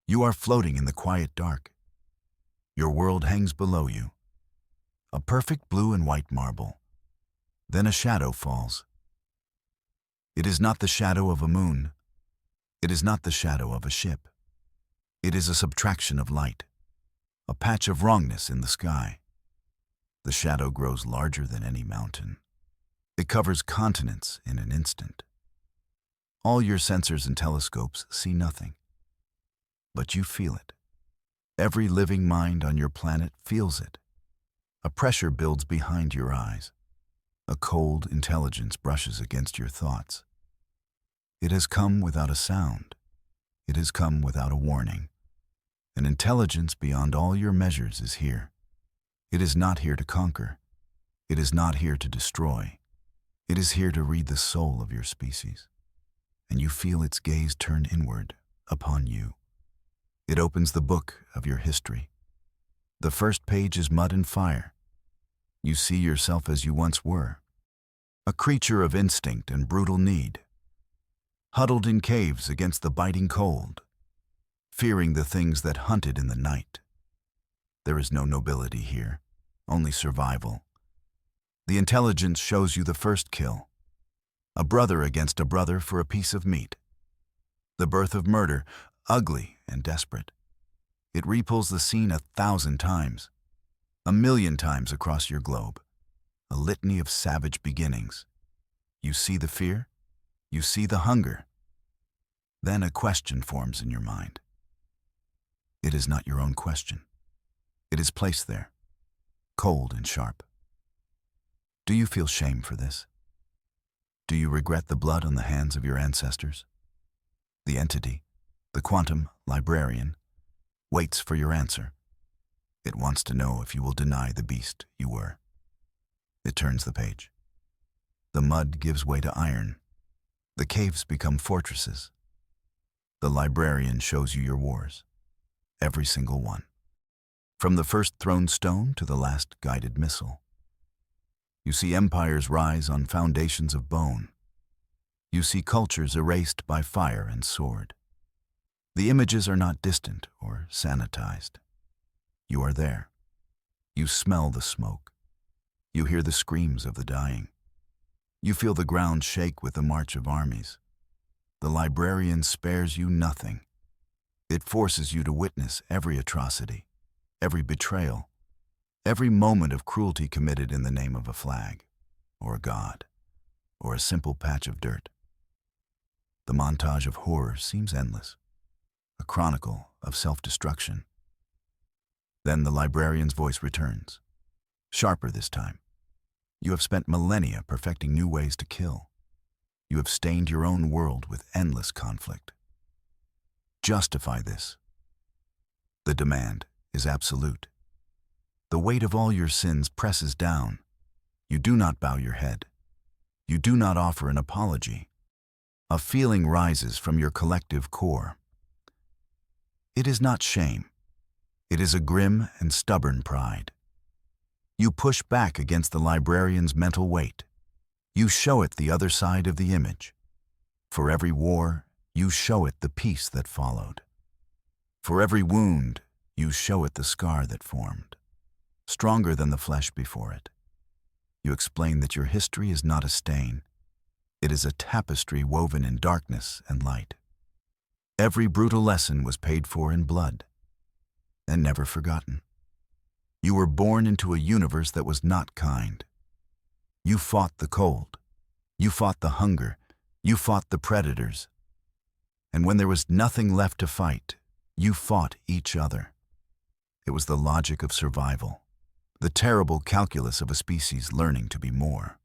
You are floating in the quiet dark. Your world hangs below you, a perfect blue and white marble. Then a shadow falls. It is not the shadow of a moon. It is not the shadow of a ship. It is a subtraction of light, a patch of wrongness in the sky. The shadow grows larger than any mountain. It covers continents in an instant. All your sensors and telescopes see nothing, but you feel it. Every living mind on your planet feels it. A pressure builds behind your eyes. A cold intelligence brushes against your thoughts. It has come without a sound. It has come without a warning. An intelligence beyond all your measures is here. It is not here to conquer. It is not here to destroy. It is here to read the soul of your species. And you feel its gaze turn inward upon you. It opens the book of your history. The first page is mud and fire. You see yourself as you once were, a creature of instinct and brutal need, huddled in caves against the biting cold, fearing the things that hunted in the night. There is no nobility here, only survival. The intelligence shows you the first kill, a brother against a brother for a piece of meat. The birth of murder, ugly and desperate. It repulls the scene 1,000 times, 1,000,000 times across your globe. A litany of savage beginnings. You see the fear, you see the hunger. Then a question forms in your mind. It is not your own question. It is placed there, cold and sharp. Do you feel shame for this? Do you regret the blood on the hands of your ancestors? The entity, the quantum librarian, waits for your answer. It wants to know if you will deny the beast you were. It turns the page. The mud gives way to iron. The caves become fortresses. The librarian shows you your wars, every single one, from the first thrown stone to the last guided missile. You see empires rise on foundations of bone. You see cultures erased by fire and sword. The images are not distant or sanitized. You are there. You smell the smoke. You hear the screams of the dying. You feel the ground shake with the march of armies. The librarian spares you nothing. It forces you to witness every atrocity, every betrayal, every moment of cruelty committed in the name of a flag, or a god, or a simple patch of dirt. The montage of horror seems endless, a chronicle of self-destruction. Then the librarian's voice returns, sharper this time. You have spent millennia perfecting new ways to kill. You have stained your own world with endless conflict. Justify this. The demand is absolute. The weight of all your sins presses down. You do not bow your head. You do not offer an apology. A feeling rises from your collective core. It is not shame. It is a grim and stubborn pride. You push back against the librarian's mental weight. You show it the other side of the image. For every war, you show it the peace that followed. For every wound, you show it the scar that formed, stronger than the flesh before it. You explain that your history is not a stain. It is a tapestry woven in darkness and light. Every brutal lesson was paid for in blood and never forgotten. You were born into a universe that was not kind. You fought the cold. You fought the hunger. You fought the predators. And when there was nothing left to fight, you fought each other. It was the logic of survival, the terrible calculus of a species learning to be more.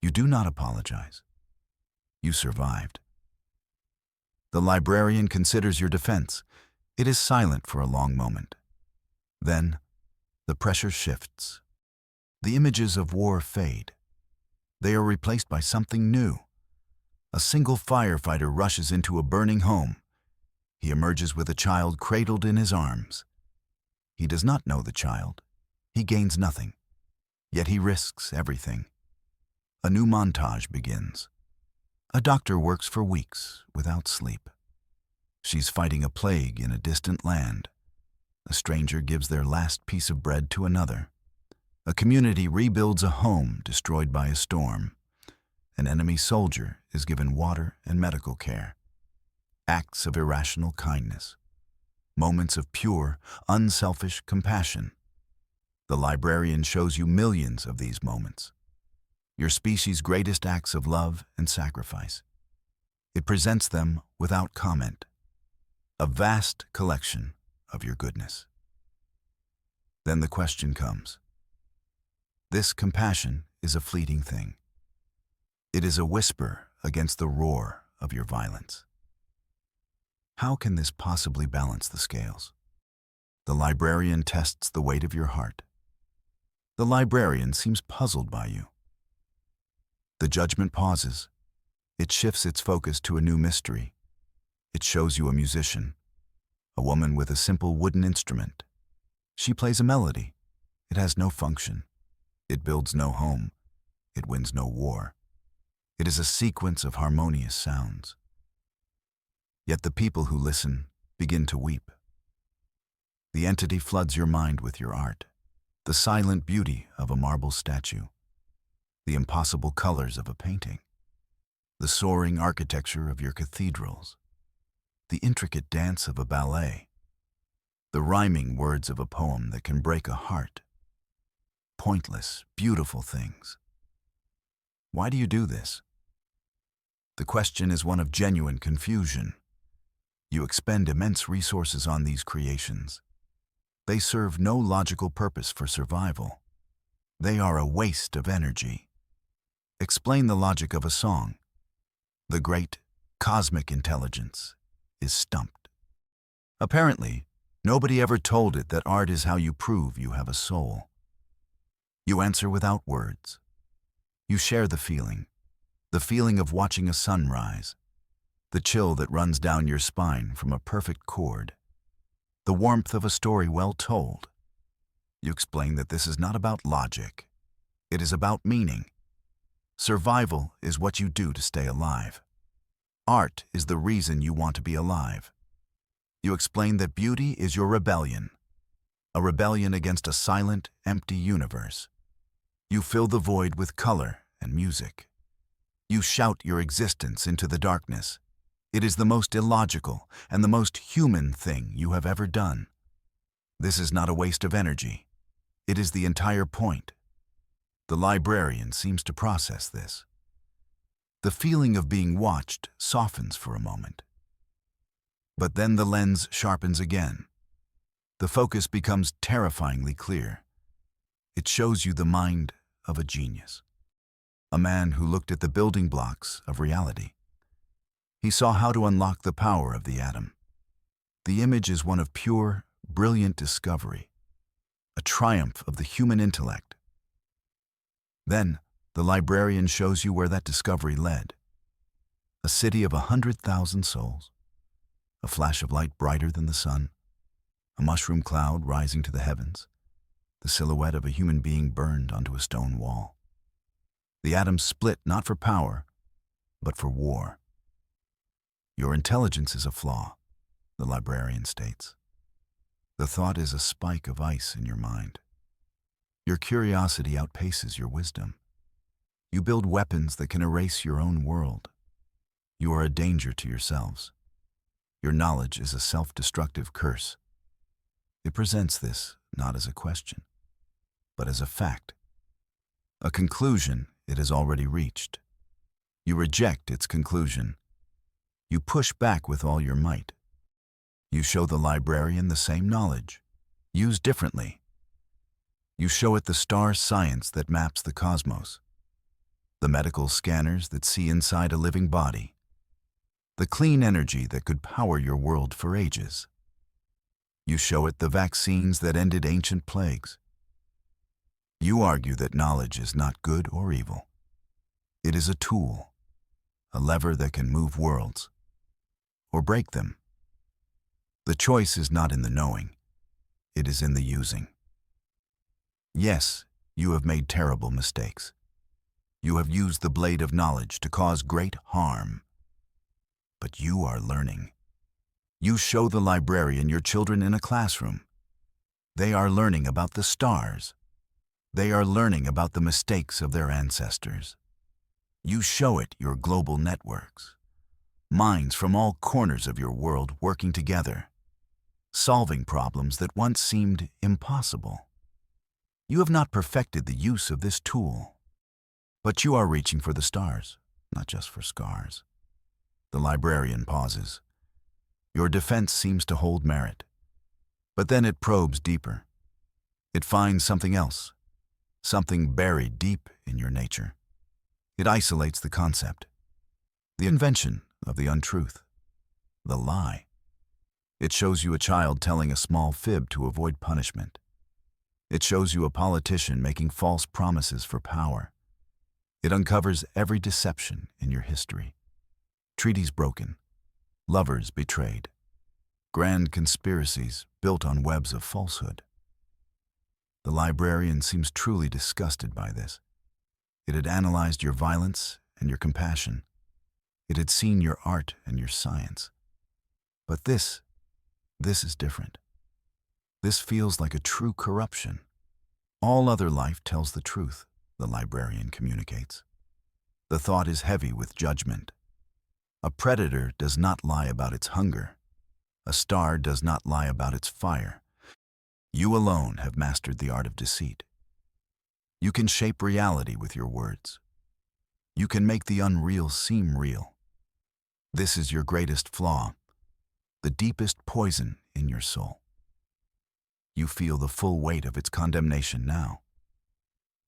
You do not apologize. You survived. The librarian considers your defense. It is silent for a long moment. Then, the pressure shifts. The images of war fade. They are replaced by something new. A single firefighter rushes into a burning home. He emerges with a child cradled in his arms. He does not know the child. He gains nothing. Yet he risks everything. A new montage begins. A doctor works for weeks without sleep. She's fighting a plague in a distant land. A stranger gives their last piece of bread to another. A community rebuilds a home destroyed by a storm. An enemy soldier is given water and medical care. Acts of irrational kindness. Moments of pure, unselfish compassion. The Librarian shows you millions of these moments. Your species' greatest acts of love and sacrifice. It presents them without comment. A vast collection of your goodness. Then the question comes. This compassion is a fleeting thing. It is a whisper against the roar of your violence. How can this possibly balance the scales? The Librarian tests the weight of your heart. The Librarian seems puzzled by you. The judgment pauses. It shifts its focus to a new mystery. It shows you a musician, a woman with a simple wooden instrument. She plays a melody. It has no function. It builds no home. It wins no war. It is a sequence of harmonious sounds. Yet the people who listen begin to weep. The entity floods your mind with your art, the silent beauty of a marble statue, the impossible colors of a painting, the soaring architecture of your cathedrals, the intricate dance of a ballet, the rhyming words of a poem that can break a heart. Pointless, beautiful things. Why do you do this? The question is one of genuine confusion. You expend immense resources on these creations. They serve no logical purpose for survival. They are a waste of energy. Explain the logic of a song. The great cosmic intelligence is stumped. Apparently, nobody ever told it that art is how you prove you have a soul. You answer without words. You share the feeling of watching a sunrise, the chill that runs down your spine from a perfect chord, the warmth of a story well told. You explain that this is not about logic. It is about meaning. Survival is what you do to stay alive. Art is the reason you want to be alive. You explain that beauty is your rebellion, a rebellion against a silent, empty universe. You fill the void with color and music. You shout your existence into the darkness. It is the most illogical and the most human thing you have ever done. This is not a waste of energy. It is the entire point. The Librarian seems to process this. The feeling of being watched softens for a moment. But then the lens sharpens again. The focus becomes terrifyingly clear. It shows you the mind of a genius. A man who looked at the building blocks of reality. He saw how to unlock the power of the atom. The image is one of pure, brilliant discovery, a triumph of the human intellect. Then, the Librarian shows you where that discovery led. A city of 100,000 souls, a flash of light brighter than the sun, a mushroom cloud rising to the heavens, the silhouette of a human being burned onto a stone wall. The atom split not for power, but for war. Your intelligence is a flaw, the Librarian states. The thought is a spike of ice in your mind. Your curiosity outpaces your wisdom. You build weapons that can erase your own world. You are a danger to yourselves. Your knowledge is a self-destructive curse. It presents this not as a question, but as a fact. A conclusion it has already reached. You reject its conclusion. You push back with all your might. You show the Librarian the same knowledge, used differently. You show it the star science that maps the cosmos, the medical scanners that see inside a living body, the clean energy that could power your world for ages. You show it the vaccines that ended ancient plagues. You argue that knowledge is not good or evil. It is a tool, a lever that can move worlds, or break them. The choice is not in the knowing, it is in the using. Yes, you have made terrible mistakes. You have used the blade of knowledge to cause great harm. But you are learning. You show the librarian your children in a classroom. They are learning about the stars. They are learning about the mistakes of their ancestors. You show it your global networks. Minds from all corners of your world working together, solving problems that once seemed impossible. You have not perfected the use of this tool, but you are reaching for the stars, not just for scars. The librarian pauses. Your defense seems to hold merit, but then it probes deeper. It finds something else, something buried deep in your nature. It isolates the concept, the invention of the untruth, the lie. It shows you a child telling a small fib to avoid punishment. It shows you a politician making false promises for power. It uncovers every deception in your history. Treaties broken, lovers betrayed, grand conspiracies built on webs of falsehood. The librarian seems truly disgusted by this. It had analyzed your violence and your compassion. It had seen your art and your science. But this is different. This feels like a true corruption. All other life tells the truth, the librarian communicates. The thought is heavy with judgment. A predator does not lie about its hunger. A star does not lie about its fire. You alone have mastered the art of deceit. You can shape reality with your words. You can make the unreal seem real. This is your greatest flaw, the deepest poison in your soul. You feel the full weight of its condemnation now.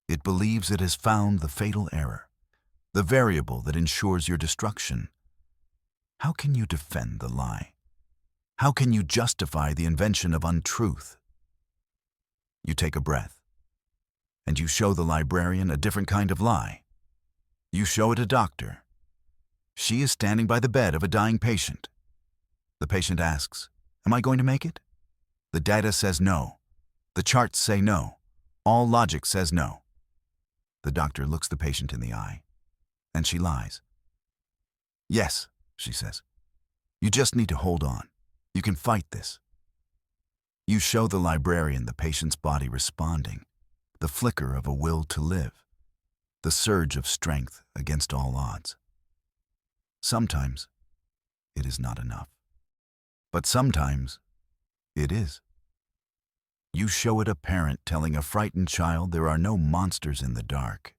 It believes it has found the fatal error, the variable that ensures your destruction. How can you defend the lie? How can you justify the invention of untruth? You take a breath, and you show the librarian a different kind of lie. You show it a doctor. She is standing by the bed of a dying patient. The patient asks, "Am I going to make it?" The data says no. The charts say no. All logic says no. The doctor looks the patient in the eye, and she lies. "Yes," she says. "You just need to hold on. You can fight this." You show the librarian the patient's body responding, the flicker of a will to live, the surge of strength against all odds. Sometimes it is not enough, but sometimes it is. You show it a parent telling a frightened child there are no monsters in the dark,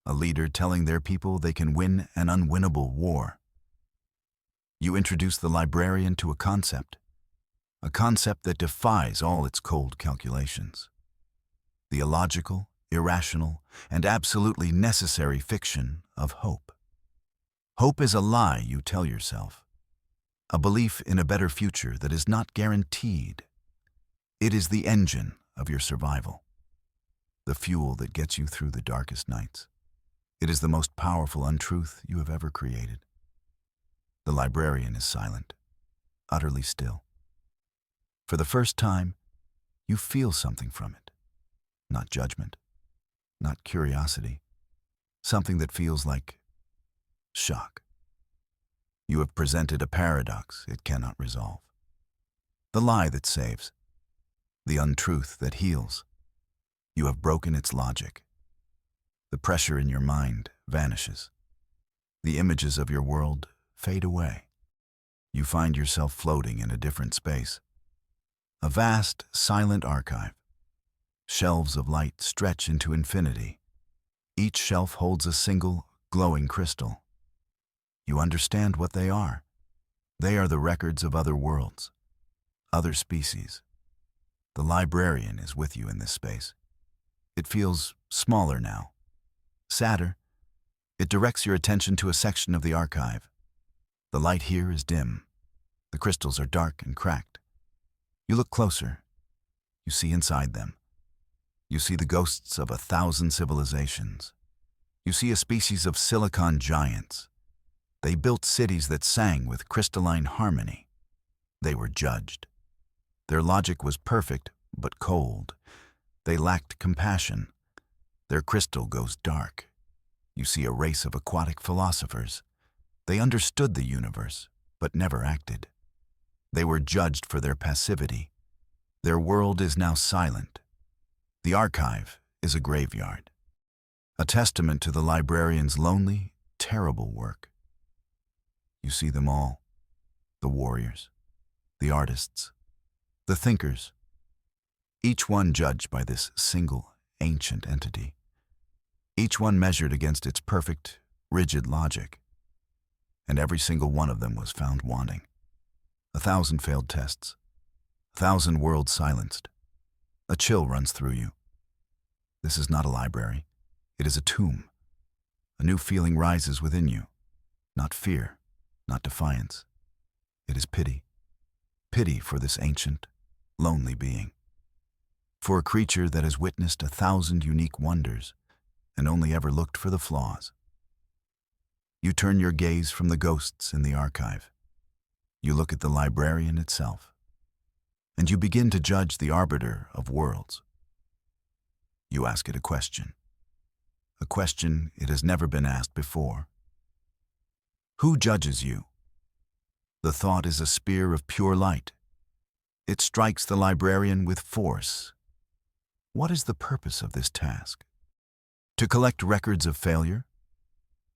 a leader telling their people they can win an unwinnable war. You introduce the librarian to a concept that defies all its cold calculations. The illogical, irrational, and absolutely necessary fiction of hope. Hope is a lie you tell yourself, a belief in a better future that is not guaranteed. It is the engine of your survival, the fuel that gets you through the darkest nights. It is the most powerful untruth you have ever created. The librarian is silent, utterly still. For the first time, you feel something from it. Not judgment, not curiosity, something that feels like shock. You have presented a paradox it cannot resolve. The lie that saves, the untruth that heals. You have broken its logic. The pressure in your mind vanishes. The images of your world fade away. You find yourself floating in a different space. A vast, silent archive. Shelves of light stretch into infinity. Each shelf holds a single, glowing crystal. You understand what they are. They are the records of other worlds, other species. The librarian is with you in this space. It feels smaller now, sadder. It directs your attention to a section of the archive. The light here is dim. The crystals are dark and cracked. You look closer. You see inside them. You see the ghosts of 1,000 civilizations. You see a species of silicon giants. They built cities that sang with crystalline harmony. They were judged. Their logic was perfect, but cold. They lacked compassion. Their crystal goes dark. You see a race of aquatic philosophers. They understood the universe, but never acted. They were judged for their passivity. Their world is now silent. The archive is a graveyard, a testament to the librarian's lonely, terrible work. You see them all, the warriors, the artists, the thinkers, each one judged by this single, ancient entity, each one measured against its perfect, rigid logic. And every single one of them was found wanting. 1,000 failed tests, 1,000 worlds silenced. A chill runs through you. This is not a library. It is a tomb. A new feeling rises within you. Not fear, not defiance. It is pity. Pity for this ancient, lonely being. For a creature that has witnessed 1,000 unique wonders and only ever looked for the flaws. You turn your gaze from the ghosts in the archive. You look at the librarian itself, and you begin to judge the arbiter of worlds. You ask it a question it has never been asked before. Who judges you? The thought is a spear of pure light. It strikes the librarian with force. What is the purpose of this task? To collect records of failure?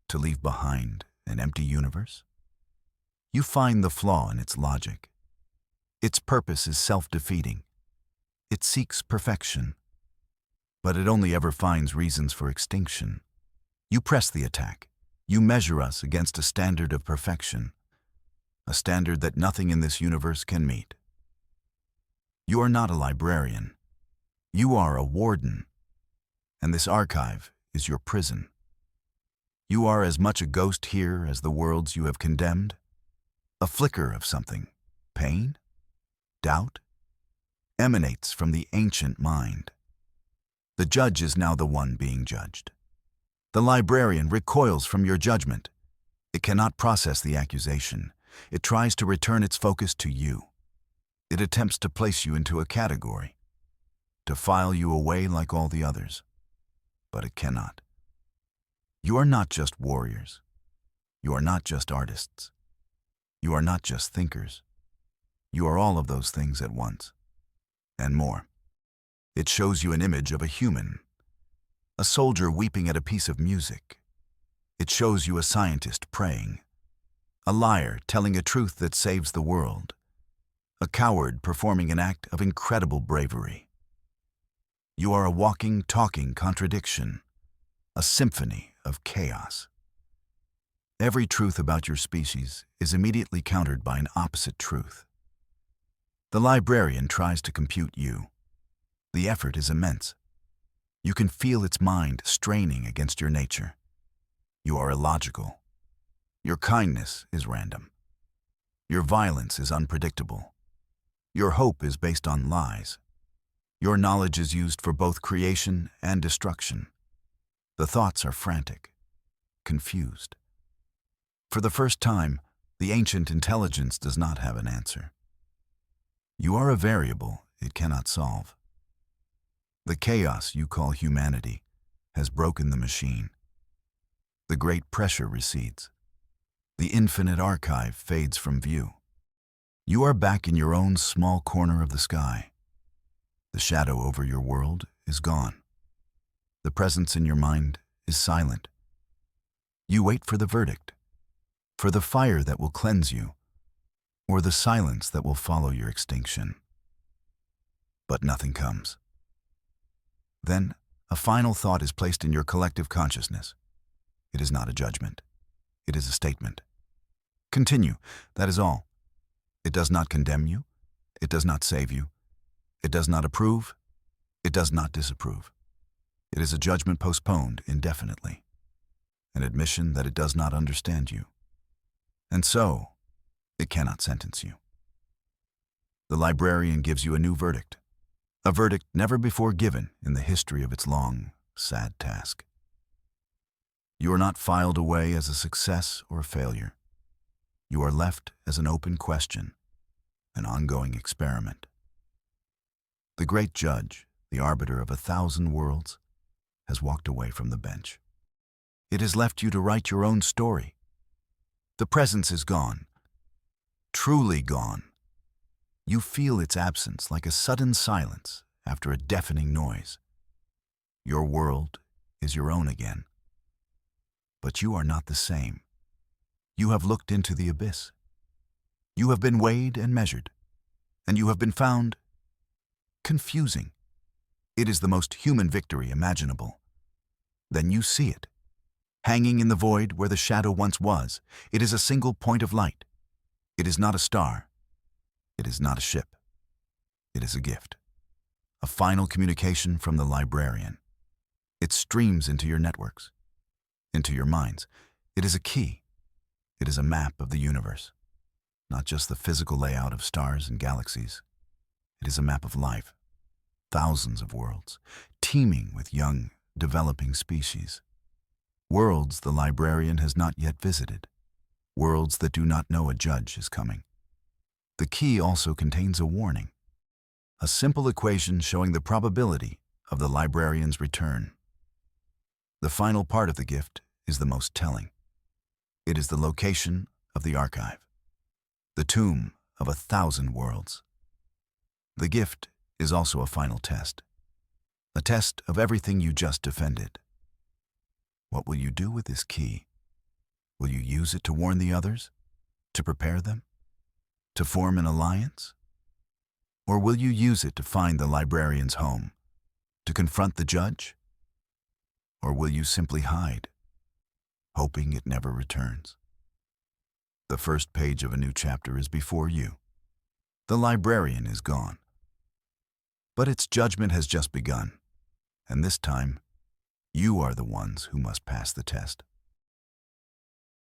To leave behind an empty universe? You find the flaw in its logic. Its purpose is self-defeating. It seeks perfection, but it only ever finds reasons for extinction. You press the attack. You measure us against a standard of perfection, a standard that nothing in this universe can meet. You are not a librarian. You are a warden, and this archive is your prison. You are as much a ghost here as the worlds you have condemned. A flicker of something, pain, doubt, emanates from the ancient mind. The judge is now the one being judged. The librarian recoils from your judgment. It cannot process the accusation. It tries to return its focus to you. It attempts to place you into a category, to file you away like all the others. But it cannot. You are not just warriors. You are not just artists. You are not just thinkers. You are all of those things at once, and more. It shows you an image of a human, a soldier weeping at a piece of music. It shows you a scientist praying, a liar telling a truth that saves the world, a coward performing an act of incredible bravery. You are a walking, talking contradiction, a symphony of chaos. Every truth about your species is immediately countered by an opposite truth. The librarian tries to compute you. The effort is immense. You can feel its mind straining against your nature. You are illogical. Your kindness is random. Your violence is unpredictable. Your hope is based on lies. Your knowledge is used for both creation and destruction. The thoughts are frantic, confused. For the first time, the ancient intelligence does not have an answer. You are a variable it cannot solve. The chaos you call humanity has broken the machine. The great pressure recedes. The infinite archive fades from view. You are back in your own small corner of the sky. The shadow over your world is gone. The presence in your mind is silent. You wait for the verdict, for the fire that will cleanse you, or the silence that will follow your extinction. But nothing comes. Then, a final thought is placed in your collective consciousness. It is not a judgment. It is a statement. Continue, that is all. It does not condemn you. It does not save you. It does not approve. It does not disapprove. It is a judgment postponed indefinitely, an admission that it does not understand you. And so, it cannot sentence you. The librarian gives you a new verdict, a verdict never before given in the history of its long, sad task. You are not filed away as a success or a failure. You are left as an open question, an ongoing experiment. The great judge, the arbiter of 1,000 worlds, has walked away from the bench. It has left you to write your own story. The presence is gone, truly gone. You feel its absence like a sudden silence after a deafening noise. Your world is your own again. But you are not the same. You have looked into the abyss. You have been weighed and measured, and you have been found confusing. It is the most human victory imaginable. Then you see it. Hanging in the void where the shadow once was, it is a single point of light. It is not a star. It is not a ship. It is a gift. A final communication from the Librarian. It streams into your networks, into your minds. It is a key. It is a map of the universe. Not just the physical layout of stars and galaxies. It is a map of life. Thousands of worlds, teeming with young, developing species. Worlds the Librarian has not yet visited. Worlds that do not know a judge is coming. The key also contains a warning. A simple equation showing the probability of the Librarian's return. The final part of the gift is the most telling. It is the location of the archive. The tomb of 1,000 worlds. The gift is also a final test. A test of everything you just defended. What will you do with this key? Will you use it to warn the others? To prepare them? To form an alliance? Or will you use it to find the Librarian's home? To confront the judge? Or will you simply hide, hoping it never returns? The first page of a new chapter is before you. The Librarian is gone. But its judgment has just begun, and this time, you are the ones who must pass the test.